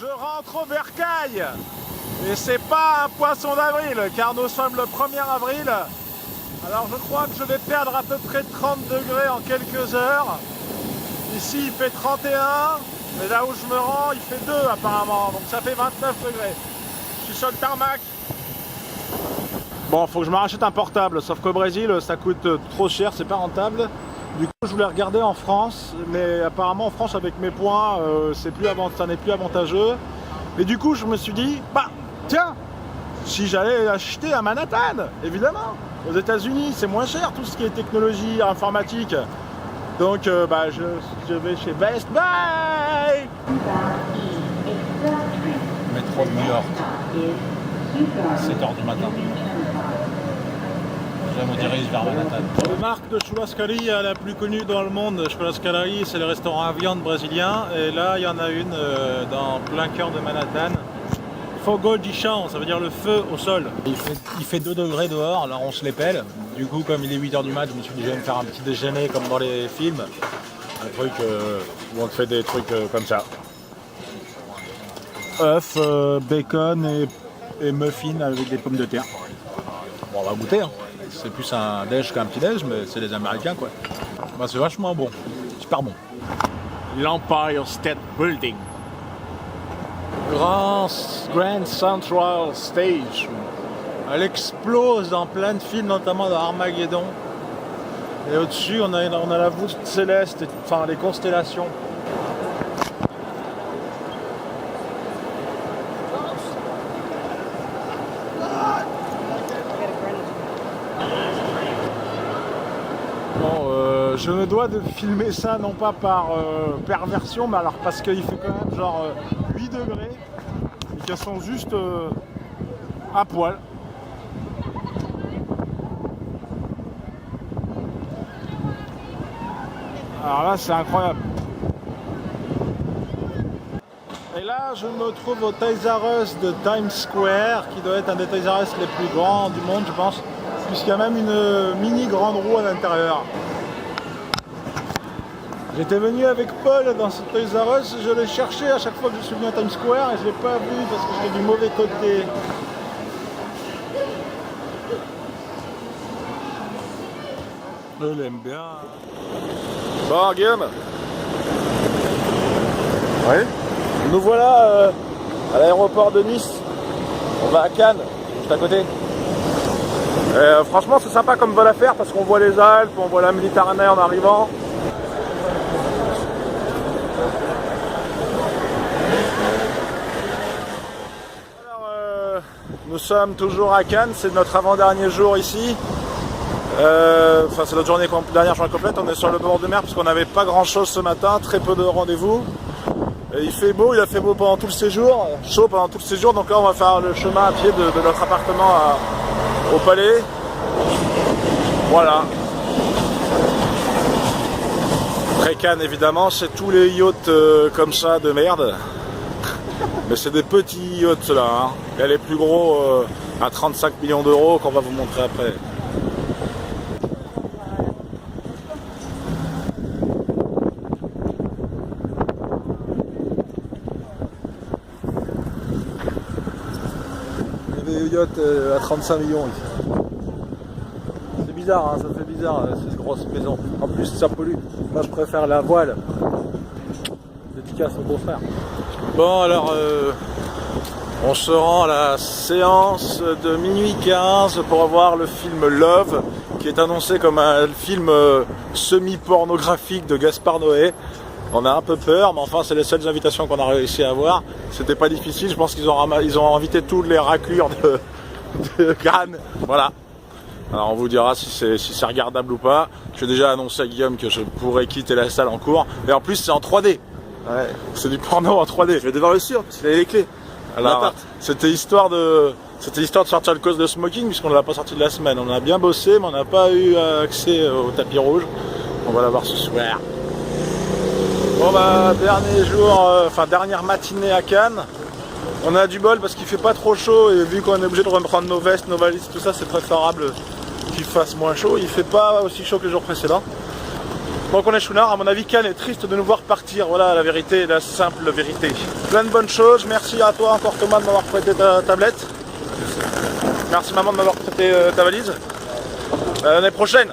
Je rentre au bercail et c'est pas un poisson d'avril car nous sommes le 1er avril. Alors je crois que je vais perdre à peu près 30 degrés en quelques heures. Ici il fait 31, mais là où je me rends il fait 2 apparemment, donc ça fait 29 degrés. Je suis sur le tarmac. Bon, faut que je me rachète un portable, sauf qu'au Brésil ça coûte trop cher, c'est pas rentable. Du coup je voulais regarder en France, mais apparemment en France avec mes points ça n'est plus avantageux. Et du coup je me suis dit, bah tiens, si j'allais acheter à Manhattan, évidemment, aux États-Unis c'est moins cher tout ce qui est technologie informatique. Donc je vais chez Best Buy. Métro de New York, 7h du matin. Je me dirige vers Manhattan. La marque de churrascaria la plus connue dans le monde, churrascaria, c'est le restaurant à viande brésilien. Et là, il y en a une dans plein cœur de Manhattan. Fogo de chão, ça veut dire le feu au sol. Il fait 2 degrés dehors, alors on se les pèle. Du coup, comme il est 8h du mat, je me suis dit, je vais me faire un petit déjeuner comme dans les films. Un truc où on te fait des trucs comme ça. Œufs, bacon et muffins avec des pommes de terre. Bon, on va goûter, hein. C'est plus un déj qu'un petit déj, mais c'est les Américains quoi. Bah, c'est vachement bon, super bon. L'Empire State Building. Grand Central Stage. Elle explose dans plein de films, notamment dans Armageddon. Et au-dessus, on a la voûte céleste, enfin les constellations. Je me dois de filmer ça non pas par perversion, mais alors parce qu'il fait quand même genre 8 degrés et qu'elles sont juste à poil. Alors là c'est incroyable. Et là je me trouve au Toys R Us de Times Square, qui doit être un des Toys R Us les plus grands du monde je pense, puisqu'il y a même une mini grande roue à l'intérieur. J'étais venu avec Paul dans ce Toys R Us, je l'ai cherché à chaque fois que je suis venu à Times Square et je ne l'ai pas vu parce que j'étais du mauvais côté. Je l'aime bien. Bon Guillaume. Oui. Nous voilà à l'aéroport de Nice. On va à Cannes, juste à côté. Franchement c'est sympa comme vol à faire parce qu'on voit les Alpes, on voit la Méditerranée en arrivant. Nous sommes toujours à Cannes, c'est notre avant-dernier jour ici. Enfin c'est notre dernière journée complète, on est sur le bord de mer parce qu'on n'avait pas grand chose ce matin, très peu de rendez-vous. Et il fait beau, il a fait beau pendant tout le séjour, chaud pendant tout le séjour, donc là on va faire le chemin à pied de notre appartement au palais. Voilà. Après Cannes évidemment, c'est tous les yachts comme ça de merde. Mais c'est des petits yachts là, hein. Il y a les plus gros à 35 millions d'euros qu'on va vous montrer après. Il y a des yachts à 35 millions ici. C'est bizarre, hein, ça fait bizarre ces grosses maisons. En plus ça pollue. Moi je préfère la voile. Dédicace au beau-frère. Bon alors on se rend à la séance de minuit 15 pour voir le film Love, qui est annoncé comme un film semi-pornographique de Gaspard Noé. On a un peu peur, mais enfin c'est les seules invitations qu'on a réussi à avoir. C'était pas difficile, je pense qu'ils ont invité tous les raclures de Cannes. Voilà. Alors on vous dira si c'est regardable ou pas. J'ai déjà annoncé à Guillaume que je pourrais quitter la salle en cours. Et en plus c'est en 3D. Ouais. C'est du porno en 3D. Je vais devoir le suivre parce qu'il a les clés. Alors, c'était histoire de sortir le cause de smoking puisqu'on ne l'a pas sorti de la semaine. On a bien bossé mais on n'a pas eu accès au tapis rouge. On va l'avoir ce soir. Bon bah dernier jour, dernière matinée à Cannes. On a du bol parce qu'il fait pas trop chaud et vu qu'on est obligé de reprendre nos vestes, nos valises, tout ça, c'est préférable qu'il fasse moins chaud. Il fait pas aussi chaud que le jour précédent. Donc on est chouinard, à mon avis Ken est triste de nous voir partir, voilà la vérité, la simple vérité. Plein de bonnes choses, merci à toi encore Thomas de m'avoir prêté ta tablette. Merci maman de m'avoir prêté ta valise. À l'année prochaine.